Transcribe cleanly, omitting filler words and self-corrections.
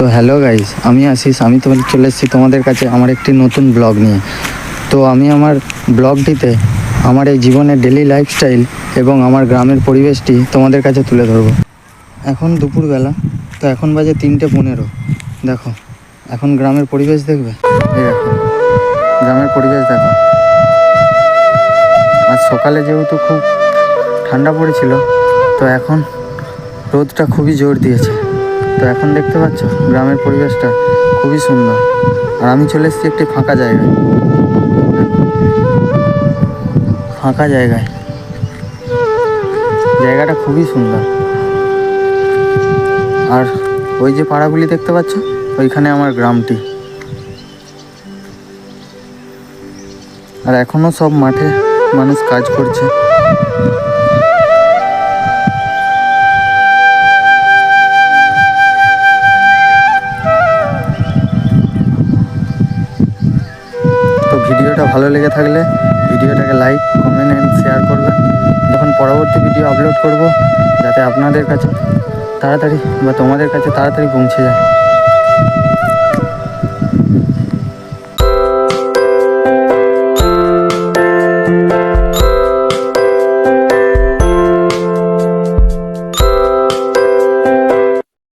তো hello guys, আমি আশিস। আমি চলে এসেছি তোমাদের কাছে আমার একটি নতুন ব্লগ নিয়ে। তো আমি আমার ব্লগটিতে আমার এই জীবনের ডেলি লাইফস্টাইল এবং আমার গ্রামের পরিবেশটি তোমাদের কাছে তুলে ধরবো। এখন দুপুরবেলা, তো এখন বাজে 3:15। দেখো এখন গ্রামের পরিবেশ দেখবে। এই দেখো গ্রামের পরিবেশ দেখো। আজ সকালে যেহেতু খুব ঠান্ডা পড়েছিল, তো এখন রোদটা খুবই জোর দিয়েছে। তো এখন দেখতে পাচ্ছ গ্রামের পরিবেশটা খুবই সুন্দর। আর আমি চলে এসেছি একটি ফাঁকা জায়গায়। ফাঁকা জায়গায় জায়গাটা খুবই সুন্দর। আর ওই যে পাড়াগুলি দেখতে পাচ্ছ, ওইখানে আমার গ্রামটি। আর এখনও সব মাঠে মানুষ কাজ করছে। তো ভিডিওটা ভালো লেগে থাকলে ভিডিওটাকে লাইক, কমেন্ট অ্যান্ড শেয়ার করবেন। যখন পরবর্তী ভিডিও আপলোড করব, যাতে আপনাদের কাছে তাড়াতাড়ি বা তোমাদের কাছে তাড়াতাড়ি পৌঁছে যায়।